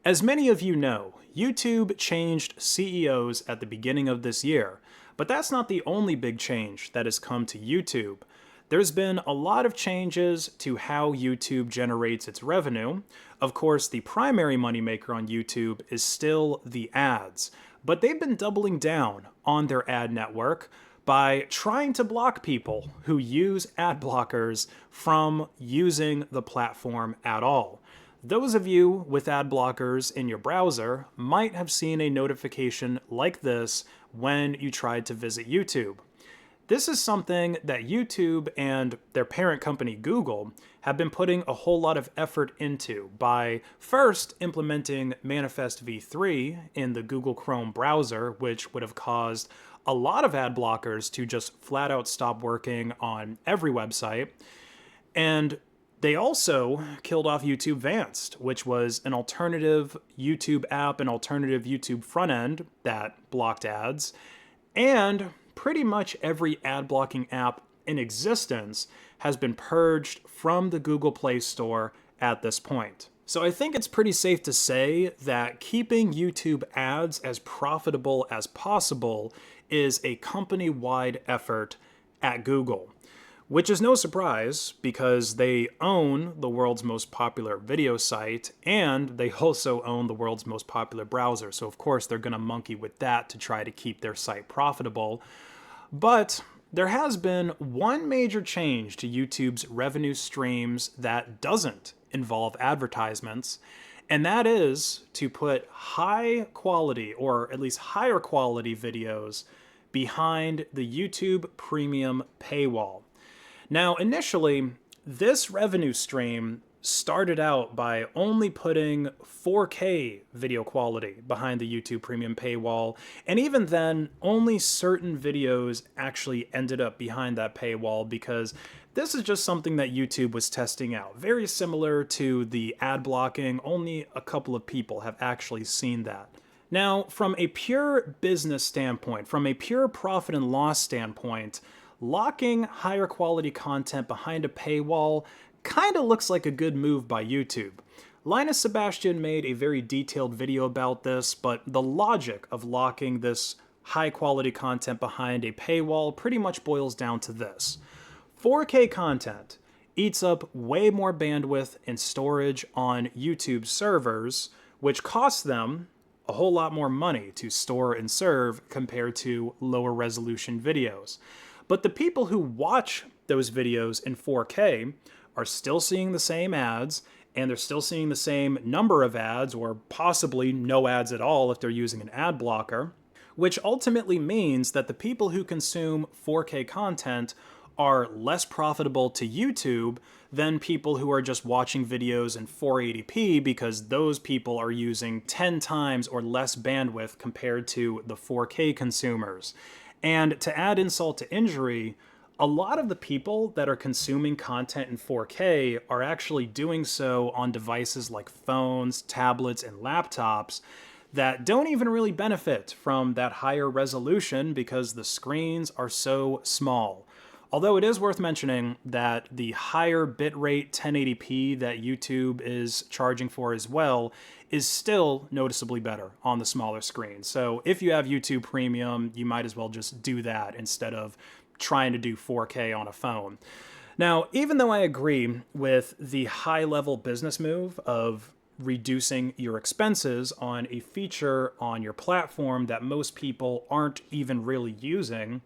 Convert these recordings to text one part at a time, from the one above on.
As many of you know, YouTube changed CEOs at the beginning of this year, but that's not the only big change that has come to YouTube. There's been a lot of changes to how YouTube generates its revenue. Of course, the primary moneymaker on YouTube is still the ads, but they've been doubling down on their ad network by trying to block people who use ad blockers from using the platform at all. Those of you with ad blockers in your browser might have seen a notification like this when you tried to visit YouTube. This is something that YouTube and their parent company Google have been putting a whole lot of effort into by first implementing Manifest v3 in the Google Chrome browser, which would have caused a lot of ad blockers to just flat out stop working on every website. And they also killed off YouTube Vanced, which was an alternative YouTube app, an alternative YouTube front end that blocked ads. And pretty much every ad blocking app in existence has been purged from the Google Play Store at this point. So I think it's pretty safe to say that keeping YouTube ads as profitable as possible is a company-wide effort at Google. Which is no surprise because they own the world's most popular video site and they also own the world's most popular browser. So of course they're going to monkey with that to try to keep their site profitable. But there has been one major change to YouTube's revenue streams that doesn't involve advertisements, and that is to put high quality, or at least higher quality videos behind the YouTube Premium paywall. Now, initially, this revenue stream started out by only putting 4K video quality behind the YouTube Premium paywall, and even then, only certain videos actually ended up behind that paywall because this is just something that YouTube was testing out. Very similar to the ad blocking, only a couple of people have actually seen that. Now, from a pure business standpoint, from a pure profit and loss standpoint, locking higher quality content behind a paywall kind of looks like a good move by YouTube. Linus Sebastian made a very detailed video about this, but the logic of locking this high quality content behind a paywall pretty much boils down to this. 4K content eats up way more bandwidth and storage on YouTube servers, which costs them a whole lot more money to store and serve compared to lower resolution videos. But the people who watch those videos in 4K are still seeing the same ads, and they're still seeing the same number of ads, or possibly no ads at all if they're using an ad blocker, which ultimately means that the people who consume 4K content are less profitable to YouTube than people who are just watching videos in 480p because those people are using 10 times or less bandwidth compared to the 4K consumers. And to add insult to injury, a lot of the people that are consuming content in 4K are actually doing so on devices like phones, tablets, and laptops that don't even really benefit from that higher resolution because the screens are so small. Although it is worth mentioning that the higher bitrate 1080p that YouTube is charging for as well is still noticeably better on the smaller screen. So if you have YouTube Premium, you might as well just do that instead of trying to do 4K on a phone. Now, even though I agree with the high-level business move of reducing your expenses on a feature on your platform that most people aren't even really using,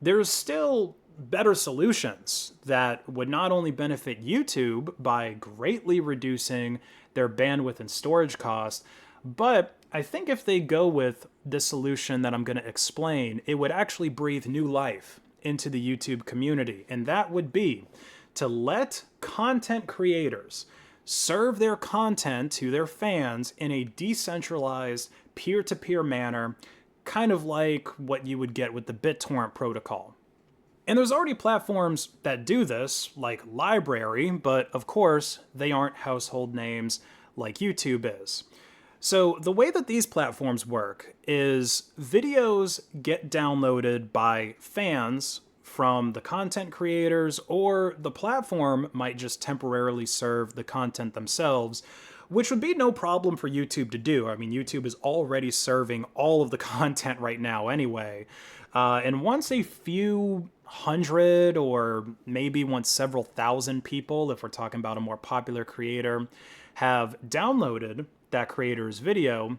there's still better solutions that would not only benefit YouTube by greatly reducing their bandwidth and storage costs, but I think if they go with this solution that I'm going to explain, it would actually breathe new life into the YouTube community, and that would be to let content creators serve their content to their fans in a decentralized, peer-to-peer manner, kind of like what you would get with the BitTorrent protocol. And there's already platforms that do this, like Library, but of course, they aren't household names like YouTube is. So the way that these platforms work is videos get downloaded by fans from the content creators, or the platform might just temporarily serve the content themselves, which would be no problem for YouTube to do. I mean, YouTube is already serving all of the content right now anyway. And once a few hundred or maybe once several thousand people, if we're talking about a more popular creator, have downloaded that creator's video,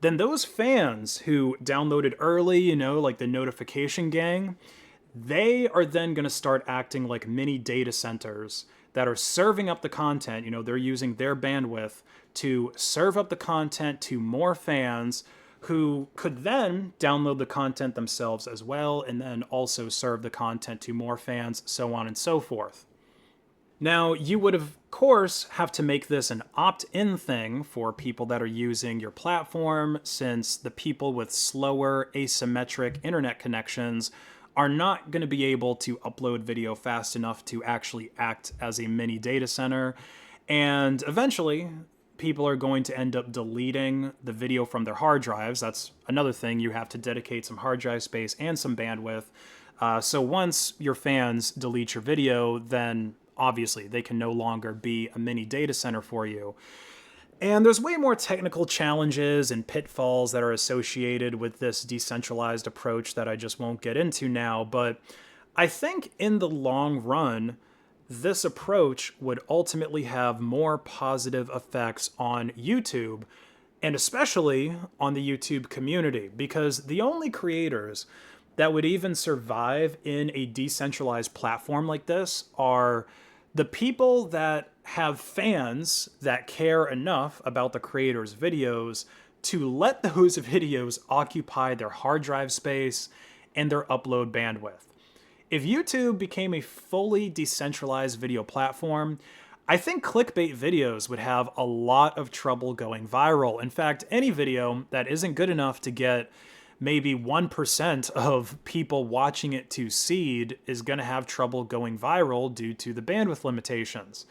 then those fans who downloaded early, you know, like the notification gang, they are then going to start acting like mini data centers that are serving up the content. You know, they're using their bandwidth to serve up the content to more fans who could then download the content themselves as well, and then also serve the content to more fans, so on and so forth. Now, you would, of course, have to make this an opt-in thing for people that are using your platform, since the people with slower, asymmetric internet connections are not going to be able to upload video fast enough to actually act as a mini data center. And eventually, people are going to end up deleting the video from their hard drives. That's another thing. You have to dedicate some hard drive space and some bandwidth. So once your fans delete your video, then obviously they can no longer be a mini data center for you. And there's way more technical challenges and pitfalls that are associated with this decentralized approach that I just won't get into now. But I think in the long run, this approach would ultimately have more positive effects on YouTube, and especially on the YouTube community, because the only creators that would even survive in a decentralized platform like this are the people that have fans that care enough about the creator's videos to let those videos occupy their hard drive space and their upload bandwidth. If YouTube became a fully decentralized video platform, I think clickbait videos would have a lot of trouble going viral. In fact, any video that isn't good enough to get maybe 1% of people watching it to seed is going to have trouble going viral due to the bandwidth limitations.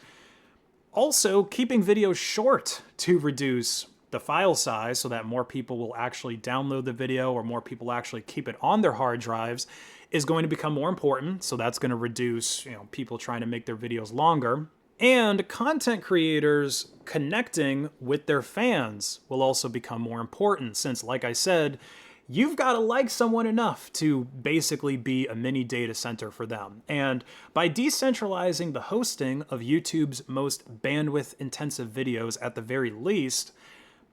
Also, keeping videos short to reduce the file size so that more people will actually download the video or more people actually keep it on their hard drives is going to become more important. So that's going to reduce, people trying to make their videos longer. And content creators connecting with their fans will also become more important, since, like I said, you've got to like someone enough to basically be a mini data center for them. And by decentralizing the hosting of YouTube's most bandwidth intensive videos at the very least,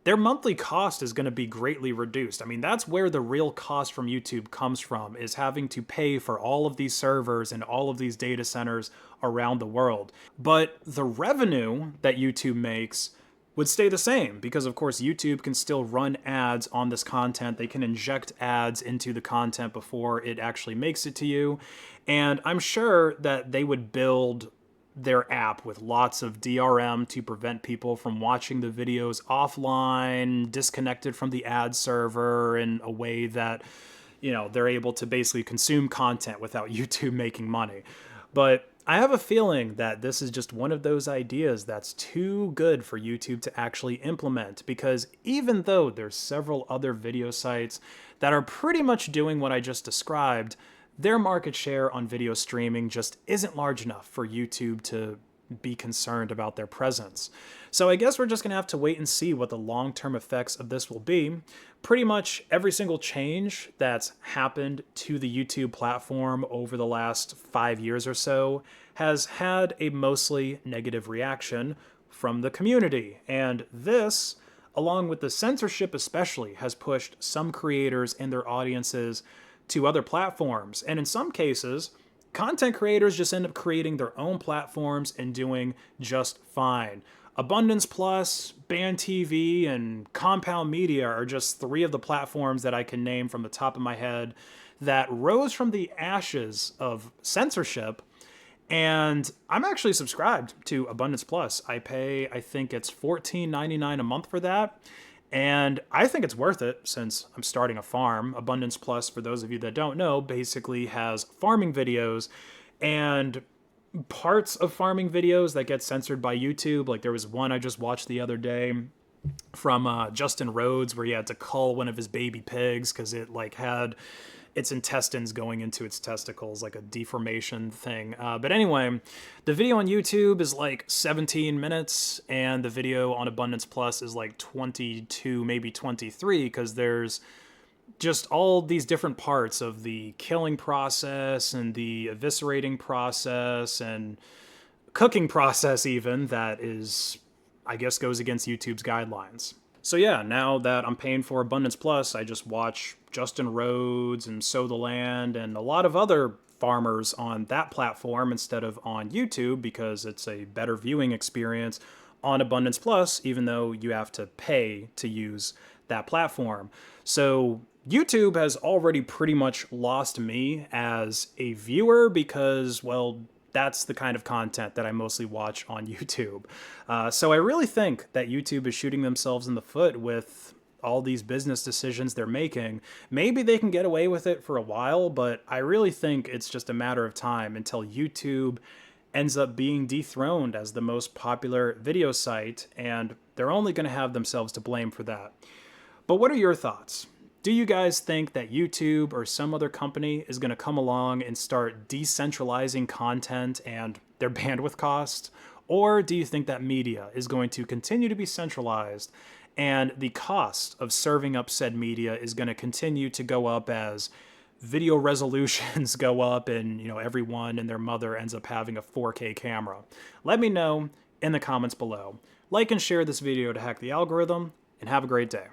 their monthly cost is going to be greatly reduced. I mean, that's where the real cost from YouTube comes from, is having to pay for all of these servers and all of these data centers around the world. But the revenue that YouTube makes would stay the same, because of course YouTube can still run ads on this content. They can inject ads into the content before it actually makes it to you. And I'm sure that they would build their app with lots of DRM to prevent people from watching the videos offline, disconnected from the ad server, in a way that, they're able to basically consume content without YouTube making money. But I have a feeling that this is just one of those ideas that's too good for YouTube to actually implement, because even though there's several other video sites that are pretty much doing what I just described, their market share on video streaming just isn't large enough for YouTube to be concerned about their presence. So I guess we're just going to have to wait and see what the long-term effects of this will be. Pretty much every single change that's happened to the YouTube platform over the last 5 years or so has had a mostly negative reaction from the community. And this, along with the censorship especially, has pushed some creators and their audiences to other platforms. And in some cases, content creators just end up creating their own platforms and doing just fine. Abundance Plus, Band TV, and Compound Media are just 3 of the platforms that I can name from the top of my head that rose from the ashes of censorship. And I'm actually subscribed to Abundance Plus. I pay, I think it's $14.99 a month for that. And I think it's worth it since I'm starting a farm. Abundance Plus, for those of you that don't know, basically has farming videos and parts of farming videos that get censored by YouTube. Like there was one I just watched the other day from Justin Rhodes where he had to cull one of his baby pigs because it had its intestines going into its testicles, like a deformation thing. But anyway, the video on YouTube is like 17 minutes, and the video on Abundance Plus is like 22, maybe 23, because there's just all these different parts of the killing process and the eviscerating process and cooking process even that is, I guess, goes against YouTube's guidelines. So yeah, now that I'm paying for Abundance Plus, I just watch Justin Rhodes and Sow the Land and a lot of other farmers on that platform instead of on YouTube, because it's a better viewing experience on Abundance Plus, even though you have to pay to use that platform. So YouTube has already pretty much lost me as a viewer because, well, that's the kind of content that I mostly watch on YouTube. So I really think that YouTube is shooting themselves in the foot with all these business decisions they're making. Maybe they can get away with it for a while, but I really think it's just a matter of time until YouTube ends up being dethroned as the most popular video site, and they're only going to have themselves to blame for that. But what are your thoughts? Do you guys think that YouTube or some other company is going to come along and start decentralizing content and their bandwidth costs? Or do you think that media is going to continue to be centralized and the cost of serving up said media is going to continue to go up as video resolutions go up and, everyone and their mother ends up having a 4K camera? Let me know in the comments below. Like and share this video to hack the algorithm, and have a great day.